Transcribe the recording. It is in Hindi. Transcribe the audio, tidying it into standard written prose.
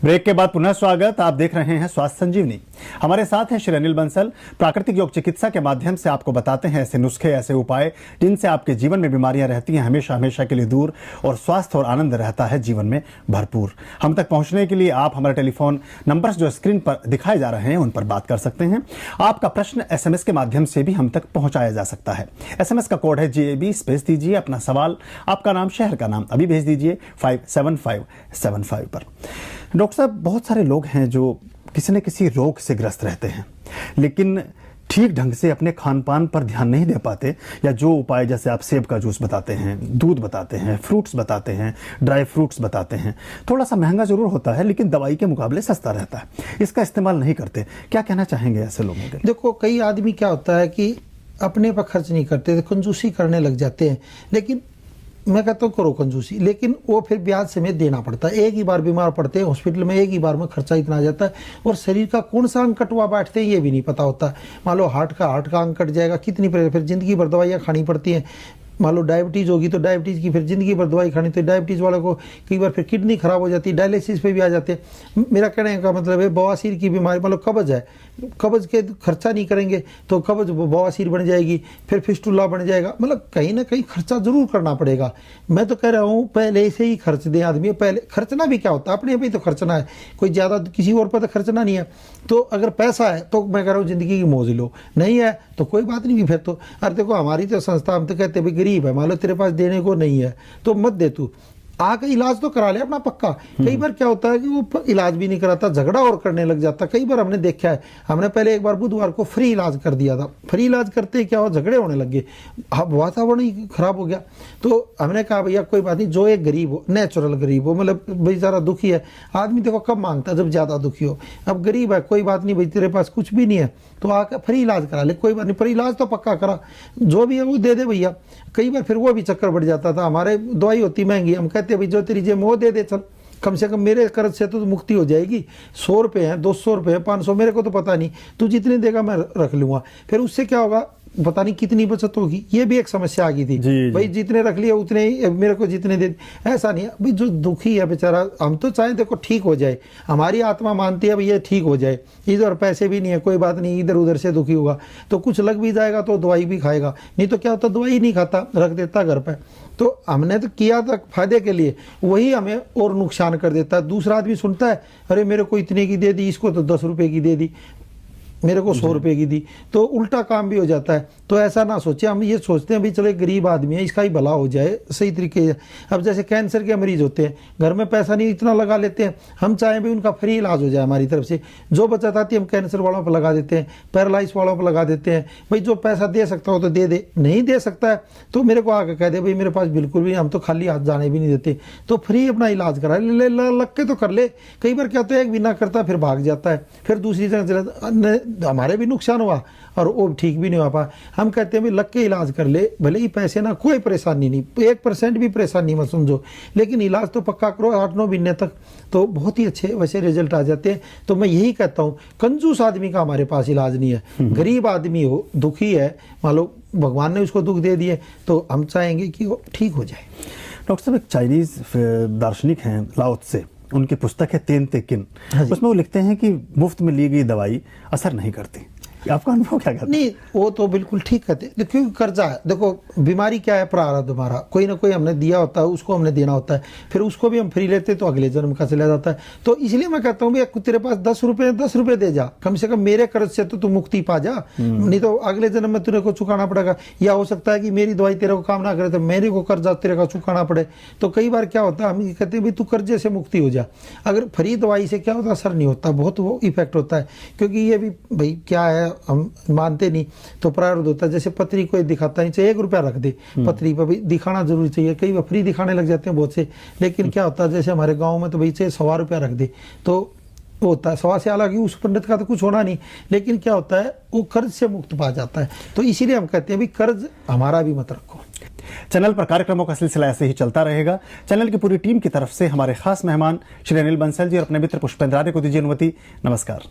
ब्रेक के बाद पुनः स्वागत। आप देख रहे हैं स्वास्थ्य संजीवनी। हमारे साथ हैं श्री अनिल बंसल। प्राकृतिक योग चिकित्सा के माध्यम से आपको बताते हैं ऐसे नुस्खे, ऐसे उपाय जिनसे आपके जीवन में बीमारियां रहती हैं हमेशा हमेशा के लिए दूर, और स्वास्थ्य और आनंद रहता है जीवन में भरपूर। हम तक पहुंचने के लिए आप हमारे टेलीफोन नंबर्स जो स्क्रीन पर दिखाए जा रहे हैं उन पर बात कर सकते हैं। आपका प्रश्न SMS के माध्यम से भी हम तक पहुंचाया जा सकता है। SMS का कोड है JAB, स्पेस दीजिए अपना सवाल, आपका नाम, शहर का नाम अभी भेज दीजिए 57575 पर। डॉक्टर साहब, बहुत सारे लोग हैं जो किसी न किसी रोग से ग्रस्त रहते हैं, लेकिन ठीक ढंग से अपने खान पान पर ध्यान नहीं दे पाते, या जो उपाय जैसे आप सेब का जूस बताते हैं, दूध बताते हैं, फ्रूट्स बताते हैं, ड्राई फ्रूट्स बताते हैं, थोड़ा सा महंगा जरूर होता है लेकिन दवाई के मुकाबले सस्ता रहता है, इसका इस्तेमाल नहीं करते। क्या कहना चाहेंगे ऐसे लोगों के? देखो, कई आदमी क्या होता है कि अपने पर खर्च नहीं करते, कंजूसी करने लग जाते हैं। लेकिन मैं कहता हूँ करो कंजूसी, लेकिन वो फिर ब्याज समेत देना पड़ता है। एक ही बार बीमार पड़ते हैं हॉस्पिटल में, एक ही बार में खर्चा इतना आ जाता है, और शरीर का कौन सा अंग कटवा बैठते हैं ये भी नहीं पता होता। मान लो हार्ट का अंग कट जाएगा, कितनी फिर जिंदगी भर दवाइयाँ खानी पड़ती हैं। मान लो डायबिटीज़ होगी तो डायबिटीज़ की फिर ज़िंदगी भर दवाई खानी, तो डायबिटीज़ वाले को कई बार फिर किडनी खराब हो जाती है, डायलिसिस पे भी आ जाते हैं। मेरा कहने का मतलब है बवासीर की बीमारी, मतलब कब्ज है, कब्ज के खर्चा नहीं करेंगे तो कब्ज बवासीर बन जाएगी, फिर फिस्टुला बन जाएगा। मतलब कहीं ना कहीं खर्चा जरूर करना पड़ेगा। मैं तो कह रहा हूँ पहले से ही खर्च दें आदमी। पहले खर्चना भी क्या होता है, अपने पे तो खर्चना है, कोई ज़्यादा किसी और पर तो खर्चना नहीं है। तो अगर पैसा है तो मैं कह रहा हूँ ज़िंदगी की मौज लो, नहीं है तो कोई बात नहीं। फिर तो अरे देखो, हमारी तो संस्था, हम तो कहते हैं भाई गरीब है, मान लो तेरे पास देने को नहीं है तो मत दे, तू आके इलाज तो करा ले अपना पक्का। कई बार क्या होता है कि वो इलाज भी नहीं कराता, झगड़ा और करने लग जाता। कई बार हमने देखा है, हमने पहले एक बार बुधवार को फ्री इलाज कर दिया था। फ्री इलाज करते ही क्या हो, झगड़े होने लगे, वातावरण ही खराब हो गया। तो हमने कहा भैया कोई बात नहीं, जो एक गरीब हो, नेचुरल गरीब हो, मतलब बेचारा दुखी है, आदमी देखो कब मांगता है, जब ज्यादा दुखी हो। अब गरीब है, कोई बात नहीं भाई, तेरे पास कुछ भी नहीं है तो आकर फ्री इलाज करा ले, कोई बात नहीं, पर इलाज तो पक्का करा, जो भी है वो दे दे भैया। कई बार फिर वो भी चक्कर बढ़ जाता था, हमारे दवाई होती महंगी, हम कहते भाई जो तेरी जेब में वो दे दे, चल कम से कम मेरे कर्ज से तो मुक्ति हो जाएगी। 100 रुपये हैं, 200 रुपये हैं, 500, मेरे को तो पता नहीं, तू जितने देगा मैं रख लूंगा। फिर उससे क्या होगा, पता नहीं कितनी बचत होगी। ये भी एक समस्या आ गई थी, भाई जितने रख लिया उतने ही मेरे को जितने दे। ऐसा नहीं है भाई, जो दुखी है बेचारा, हम तो चाहे देखो ठीक हो जाए, हमारी आत्मा मानती है भाई ये ठीक हो जाए, इधर पैसे भी नहीं है, कोई बात नहीं, इधर उधर से दुखी होगा तो कुछ लग भी जाएगा तो दवाई भी खाएगा, नहीं तो क्या होता दवाई नहीं खाता, रख देता घर पर। तो हमने तो किया था फायदे के लिए, वही हमें और नुकसान कर देता है। दूसरा आदमी सुनता है, अरे मेरे को इतने की दे दी, इसको तो 10 रुपए की दे दी, मेरे को 100 रुपए की दी, तो उल्टा काम भी हो जाता है। तो ऐसा ना सोचे, हम ये सोचते हैं भाई चलो गरीब आदमी है, इसका ही भला हो जाए सही तरीके से। अब जैसे कैंसर के मरीज होते हैं, घर में पैसा नहीं इतना लगा लेते हैं, हम चाहें भी उनका फ्री इलाज हो जाए हमारी तरफ से, जो बचत आती है हम कैंसर वालों पर लगा देते हैं, पैरालाइज वालों पर लगा देते हैं। भाई जो पैसा दे सकता हो तो दे दे, नहीं दे सकता है तो मेरे को आकर कह दे भाई मेरे पास बिल्कुल भी, हम तो खाली हाथ जाने भी नहीं देते, तो फ्री अपना इलाज करा ले, लग के तो कर ले। कई बार क्या होता है, एक भी ना करता फिर भाग जाता है, फिर दूसरी जगह हमारे भी नुकसान हुआ और वो ठीक भी नहीं हो पाया। हम कहते हैं भाई लग के इलाज कर ले, भले ही पैसे ना, कोई परेशानी नहीं, 1% भी परेशानी मत समझो, लेकिन इलाज तो पक्का करो 8-9 महीने तक, तो बहुत ही अच्छे वैसे रिजल्ट आ जाते हैं। तो मैं यही कहता हूँ, कंजूस आदमी का हमारे पास इलाज नहीं है। गरीब आदमी हो, दुखी है, मान लो भगवान ने उसको दुख दे दिए, तो हम चाहेंगे कि वो ठीक हो जाए। डॉक्टर साहब, एक चाइनीज दार्शनिक हैं लाओ त्से, उनकी पुस्तक है तेन ते किन, उसमें वो लिखते हैं कि मुफ्त में ली गई दवाई असर नहीं करती। आपका अनुभव क्या कहता है? नहीं, वो तो बिल्कुल ठीक कहते हैं, क्योंकि कर्जा है। देखो बीमारी क्या है, प्रारब्ध हमारा, कोई ना कोई हमने दिया होता है, उसको हमने देना होता है, फिर उसको भी हम फ्री लेते तो अगले जन्म का चला जाता है। तो इसलिए मैं कहता हूँ भैया तेरे पास 10 रुपये दे जा, कम से कम मेरे कर्ज से तो तू मुक्ति पा जा, नहीं तो अगले जन्म में तेरे को चुकाना पड़ेगा। या हो सकता है कि मेरी दवाई तेरे को काम ना करे तो मेरे को कर्जा तेरे का चुकाना पड़े। तो कई बार क्या होता है, हम कहते हैं भाई तू कर्जे से मुक्ति हो जा। अगर फ्री दवाई से क्या होता, असर नहीं होता, बहुत वो इफेक्ट होता है, क्योंकि ये भी भाई क्या है, हम मानते नहीं तो प्रारब्ध होता है। जैसे पत्री कोई दिखाता नहीं चाहिए, 1 रुपया रख दे पत्री पर, भाई दिखाना जरूरी चाहिए। कई बार फ्री दिखाने लग जाते हैं बहुत से, लेकिन क्या होता है जैसे हमारे गांव में तो भाई चाहिए 1.25 रुपया रख दे, तो वो होता है 1.25 से, हालांकि उस पंडित का तो कुछ होना नहीं, लेकिन क्या होता है वो कर्ज से मुक्त पा जाता है। तो इसीलिए हम कहते हैं भाई कर्ज हमारा भी मत रखो। चैनल पर कार्यक्रमों का सिलसिला ऐसे ही चलता रहेगा। चैनल की पूरी टीम की तरफ से हमारे खास मेहमान श्री अनिल बंसल जी और अपने मित्र पुष्पेंद्र आर्य को दीजिए अनुमति। नमस्कार।